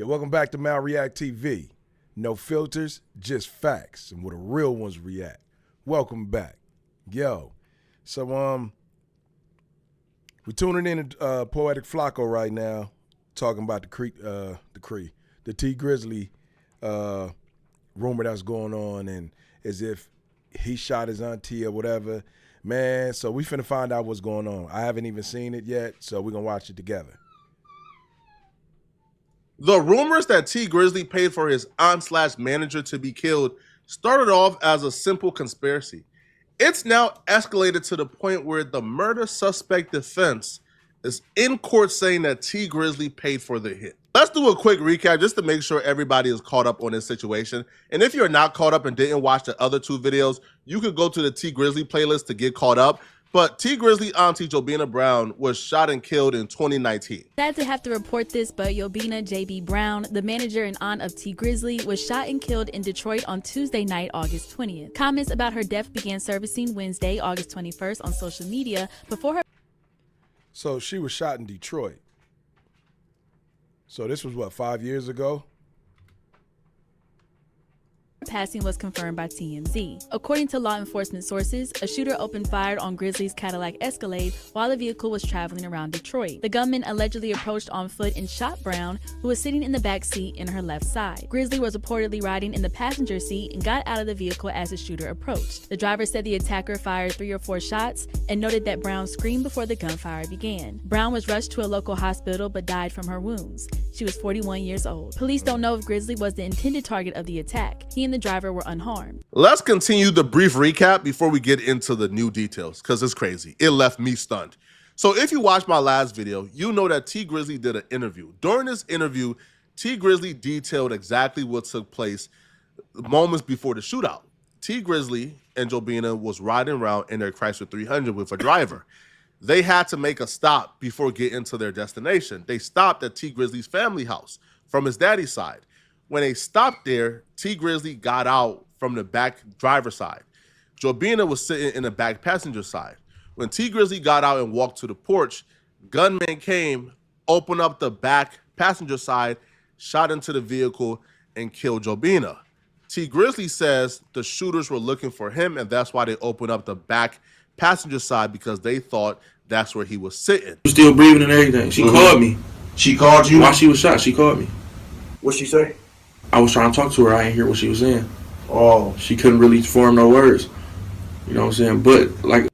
Yeah, welcome back to MalReactTV. No filters, just facts, and where the real ones react. Welcome back. Yo, so we're tuning in to PoeticFlocko right now, talking about the Tee Grizzley rumor that's going on, and as if he shot his auntie or whatever. Man, so we finna find out what's going on. I haven't even seen it yet, so we're gonna watch it together. The rumors that Tee Grizzley paid for his aunt/manager to be killed started off as a simple conspiracy. It's now escalated to the point where the murder suspect defense is in court saying that Tee Grizzley paid for the hit. Let's do a quick recap just to make sure everybody is caught up on this situation. And if you're not caught up and didn't watch the other two videos, you could go to the Tee Grizzley playlist to get caught up. But Tee Grizzley auntie Jobina Brown was shot and killed in 2019. Sad to have to report this, but Jobina J.B. Brown, the manager and aunt of Tee Grizzley, was shot and killed in Detroit on Tuesday night, August 20th. Comments about her death began surfacing Wednesday, August 21st on social media before her... So she was shot in Detroit. So this was what, 5 years ago? passing was confirmed by TMZ. According to law enforcement sources, a shooter opened fire on Grizzly's Cadillac Escalade while the vehicle was traveling around Detroit. The gunman allegedly approached on foot and shot Brown, who was sitting in the back seat in her left side. Grizzly was reportedly riding in the passenger seat and got out of the vehicle as the shooter approached. The driver said the attacker fired 3 or 4 shots and noted that Brown screamed before the gunfire began. Brown was rushed to a local hospital but died from her wounds. She was 41 years old. Police don't know if Grizzly was the intended target of the attack. He and the driver were unharmed. Let's continue the brief recap before we get into the new details, because it's crazy. It left me stunned. So if you watched my last video, you know that Tee Grizzley did an interview. During this interview, Tee Grizzley detailed exactly what took place moments before the shootout. Tee Grizzley and Jobina was riding around in their Chrysler 300 with a driver. They had to make a stop before getting to their destination. They stopped at Tee Grizzley's family house from his daddy's side. When they stopped there, Tee Grizzley got out from the back driver's side. Jobina was sitting in the back passenger side. When Tee Grizzley got out and walked to the porch, gunman came, opened up the back passenger side, shot into the vehicle, and killed Jobina. Tee Grizzley says the shooters were looking for him, and that's why they opened up the back passenger side, because they thought that's where he was sitting. Still breathing and everything. She called me. She called you? While she was shot, she called me. What'd she say? I was trying to talk to her. I didn't hear what she was saying. Oh. She couldn't really form no words. You know what I'm saying? But, like,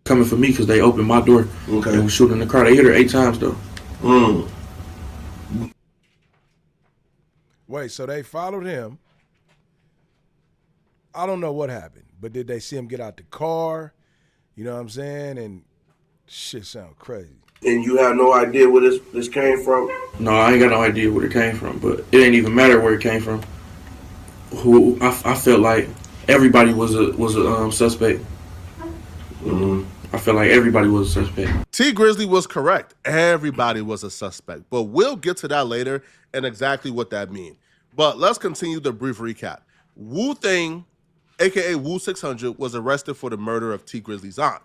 coming for me because they opened my door and was shooting in the car. They hit her 8 times, though. Wait, so they followed him. I don't know what happened, but did they see him get out the car? You know what I'm saying? And shit sound crazy. And you have no idea where this came from? No, I ain't got no idea where it came from, but it ain't even matter where it came from. I felt like everybody was a suspect. I felt like everybody was a suspect. Tee Grizzley was correct. Everybody was a suspect, but we'll get to that later and exactly what that means. But let's continue the brief recap. Wu Thing, aka Wu 600, was arrested for the murder of Tee Grizzley's aunt.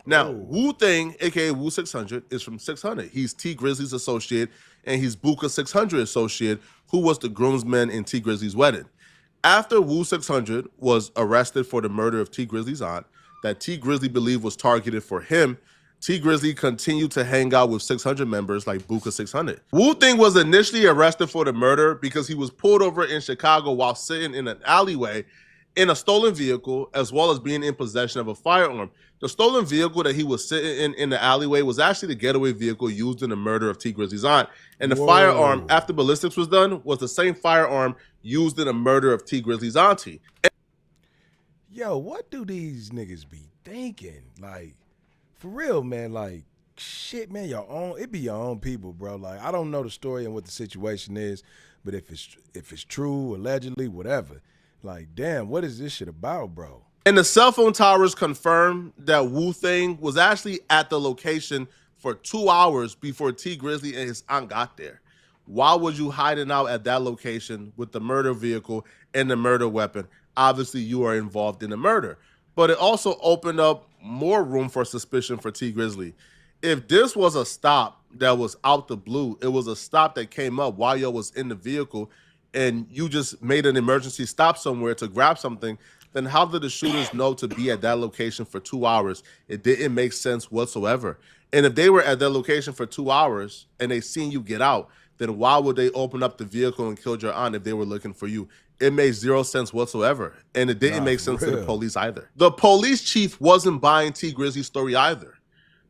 Now, Wu Thing, aka Wu 600, is from 600. He's Tee Grizzley's associate, and he's Buka 600 associate, who was the groomsman in Tee Grizzley's wedding. After Wu 600 was arrested for the murder of Tee Grizzley's aunt, that Tee Grizzley believed was targeted for him, Tee Grizzley continued to hang out with 600 members like Buka 600. Wu Thing was initially arrested for the murder because he was pulled over in Chicago while sitting in an alleyway in a stolen vehicle, as well as being in possession of a firearm. The stolen vehicle that he was sitting in the alleyway was actually the getaway vehicle used in the murder of Tee Grizzley's aunt. And the firearm, after ballistics was done, was the same firearm used in the murder of Tee Grizzley's auntie. Yo, what do these niggas be thinking? Like, for real, man, like, shit, man, it be your own people, bro. Like, I don't know the story and what the situation is, but if it's true, allegedly, whatever, like, damn, what is this shit about, bro? And the cell phone towers confirmed that Wu Thing was actually at the location for 2 hours before Tee Grizzley and his aunt got there. Why was you hiding out at that location with the murder vehicle and the murder weapon? Obviously, you are involved in the murder. But it also opened up more room for suspicion for Tee Grizzley. if this was a stop that was out the blue, it was a stop that came up while y'all was in the vehicle and you just made an emergency stop somewhere to grab something, then how did the shooters know to be at that location for 2 hours? It didn't make sense whatsoever. And if they were at that location for 2 hours and they seen you get out, then why would they open up the vehicle and kill your aunt if they were looking for you? It made zero sense whatsoever. And it didn't make sense to the police either. The police chief wasn't buying Tee Grizzley's story either.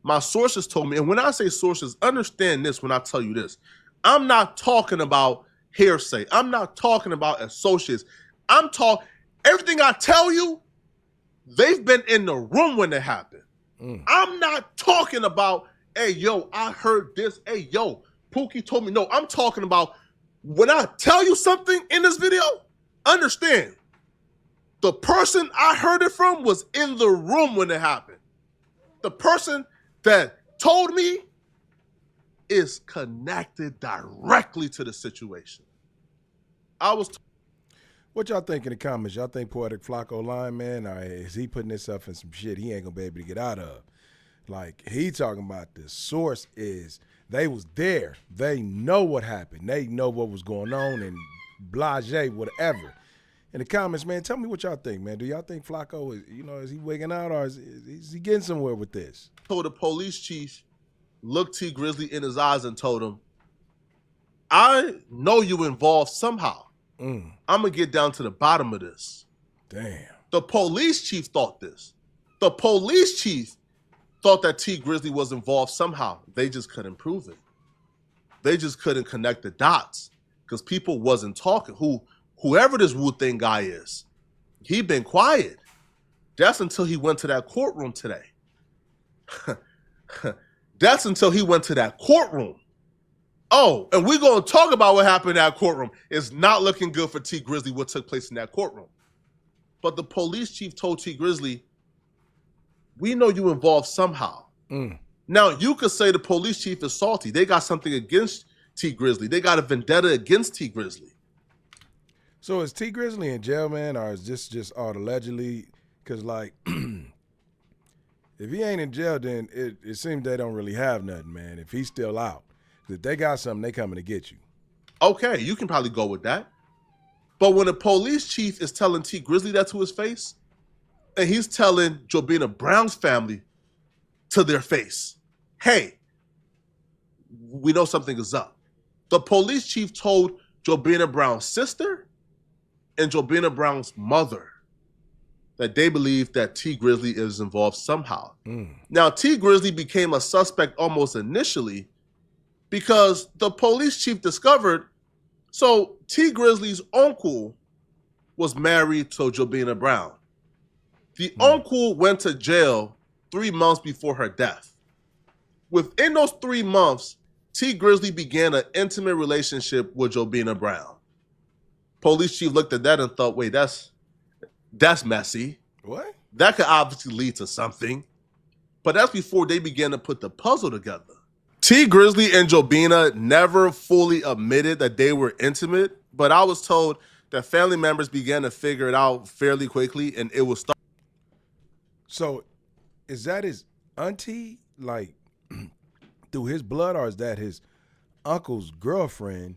My sources told me, and when I say sources, understand this when I tell you this. I'm not talking about hearsay. I'm not talking about associates. I'm talking, everything I tell you, they've been in the room when it happened. I'm not talking about, hey, yo, I heard this. Hey, yo, Pookie told me. No, I'm talking about when I tell you something in this video, understand, the person I heard it from was in the room when it happened. The person that told me is connected directly to the situation. What y'all think in the comments? Y'all think PoeticFlocko lying, man? Or is he putting himself in some shit he ain't gonna be able to get out of? Like, he talking about the source is they was there. They know what happened. They know what was going on and blase, whatever. In the comments, man, tell me what y'all think, man. Do y'all think Flocko is, is he wigging out or is he getting somewhere with this? Told the police chief, looked Tee Grizzley in his eyes and told him, I know you involved somehow. I'm going to get down to the bottom of this. Damn. The police chief thought this. The police chief thought that Tee Grizzley was involved somehow. They just couldn't prove it. They just couldn't connect the dots because people wasn't talking. Whoever this Wu-Thing guy is, he been quiet. That's until he went to that courtroom today. That's until he went to that courtroom. Oh, and we're going to talk about what happened in that courtroom. It's not looking good for Tee Grizzley, what took place in that courtroom. But the police chief told Tee Grizzley, we know you involved somehow. Now, you could say the police chief is salty. They got something against Tee Grizzley. They got a vendetta against Tee Grizzley. So is Tee Grizzley in jail, man, or is this just all allegedly? Because, like, if he ain't in jail, then it seems they don't really have nothing, man, if he's still out. If they got something, they coming to get you. Okay, you can probably go with that. But when the police chief is telling Tee Grizzley that to his face, and he's telling Jobina Brown's family to their face, hey, we know something is up. The police chief told Jobina Brown's sister and Jobina Brown's mother that they believe that Tee Grizzley is involved somehow. Now, Tee Grizzley became a suspect almost initially because the police chief discovered, so Tee Grizzley's uncle was married to Jobina Brown. The uncle went to jail 3 months before her death. Within those 3 months, Tee Grizzley began an intimate relationship with Jobina Brown. Police chief looked at that and thought, wait, that's messy. What? That could obviously lead to something. But that's before they began to put the puzzle together. Tee Grizzley and Jobina never fully admitted that they were intimate, but I was told that family members began to figure it out fairly quickly, and it was start. So is that his auntie, like, through his blood, or is that his uncle's girlfriend?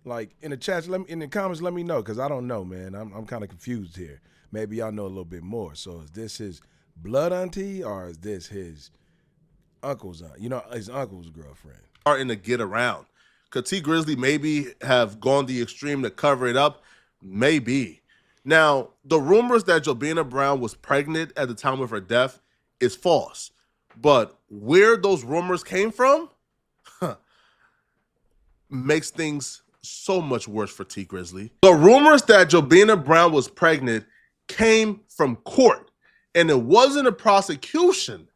Like, in the chats, in the comments, let me know, because I don't know, man. I'm kind of confused here. Maybe y'all know a little bit more. So is this his blood auntie, or is this his uncle's aunt? His uncle's girlfriend. Starting to get around. Could Tee Grizzley maybe have gone the extreme to cover it up? Maybe. Now, the rumors that Jobina Brown was pregnant at the time of her death is false. But where those rumors came from makes things so much worse for Tee Grizzley. The rumors that Jobina Brown was pregnant came from court, and it wasn't a prosecution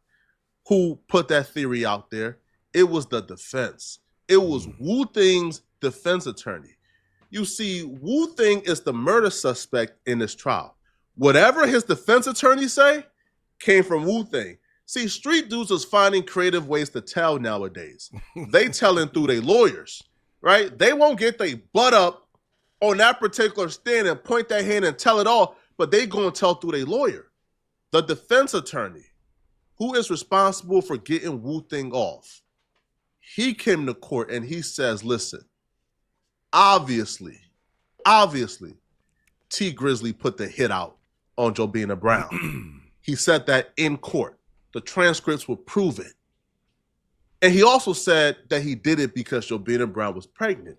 who put that theory out there. It was the defense. It was Wu-Thing's defense attorney. You see, Wu-Thing is the murder suspect in this trial. Whatever his defense attorney say came from Wu-Thing. See, street dudes is finding creative ways to tell nowadays. They telling through their lawyers, right? They won't get their butt up on that particular stand and point their hand and tell it all, but they go and tell through their lawyer. The defense attorney who is responsible for getting Wu Thing off, he came to court and he says, listen, obviously, Tee Grizzley put the hit out on Jobina Brown. He said that in court. The transcripts will prove it. And he also said that he did it because Jobina Brown was pregnant.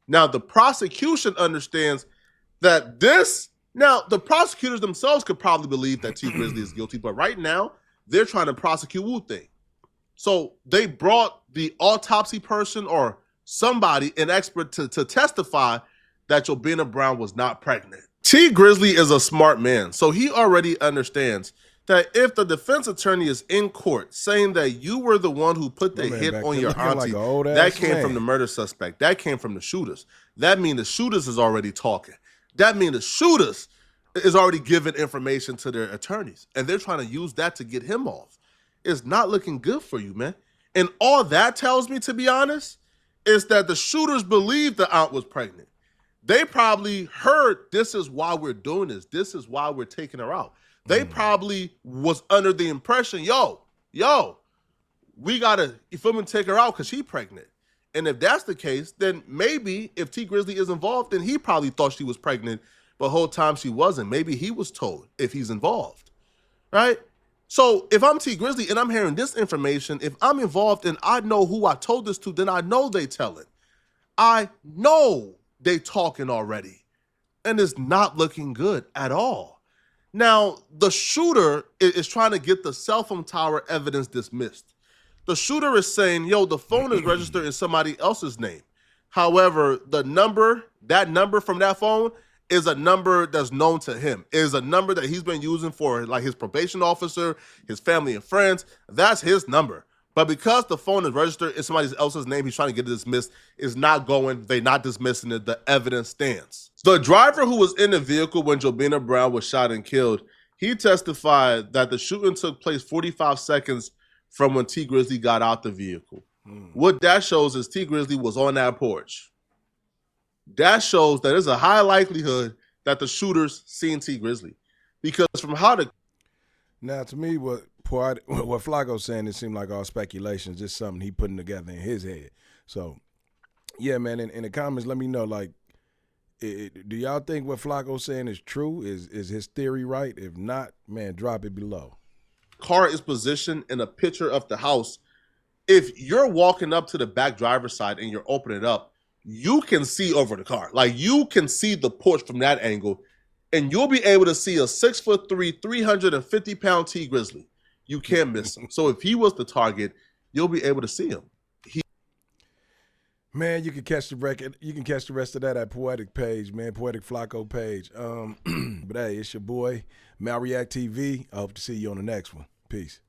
Now, the prosecution understands that the prosecutors themselves could probably believe that Tee Grizzley is guilty, but right now, they're trying to prosecute Wu Thing. So they brought the autopsy person or somebody, an expert, to testify that Jobina Brown was not pregnant. Tee Grizzley is a smart man, so he already understands that if the defense attorney is in court saying that you were the one who put the hit on your auntie, that came from the murder suspect, that came from the shooters. That means the shooters is already talking. That means the shooters is already giving information to their attorneys, and they're trying to use that to get him off. It's not looking good for you, man. And all that tells me, to be honest, is that the shooters believed the aunt was pregnant. They probably heard, this is why we're doing this. This is why we're taking her out. They probably was under the impression, yo, we gotta, you feel me, take her out because she's pregnant. And if that's the case, then maybe if Tee Grizzley is involved, then he probably thought she was pregnant, but the whole time she wasn't. Maybe he was told if he's involved, right? So if I'm Tee Grizzley and I'm hearing this information, if I'm involved and I know who I told this to, then I know they telling. I know they talking already. And it's not looking good at all. Now, the shooter is trying to get the cell phone tower evidence dismissed. The shooter is saying, yo, the phone is registered in somebody else's name. However, that number from that phone is a number that's known to him. It is a number that he's been using for like his probation officer, his family and friends. That's his number. But because the phone is registered in somebody else's name, he's trying to get it dismissed. It's not going. They're not dismissing it. The evidence stands. The driver who was in the vehicle when Jobina Brown was shot and killed, he testified that the shooting took place 45 seconds from when Tee Grizzley got out the vehicle. What that shows is Tee Grizzley was on that porch. That shows that there's a high likelihood that the shooters seen Tee Grizzley. Because from how the... Now, to me, what Flocko's saying, it seemed like all speculation, just something he putting together in his head. So, yeah, man, in the comments, let me know, like, do y'all think what Flocko's saying is true? Is his theory right? If not, man, drop it below. Car is positioned in a picture of the house. If you're walking up to the back driver's side and you're opening it up, you can see over the car. Like, you can see the porch from that angle, and you'll be able to see a 6'3", 350-pound Tee Grizzley. You can't miss him. So if he was the target, you'll be able to see him. Man, you can catch the record. You can catch the rest of that at Poetic page, man. PoeticFlocko page. But hey, it's your boy MalReactTV. I hope to see you on the next one. Peace.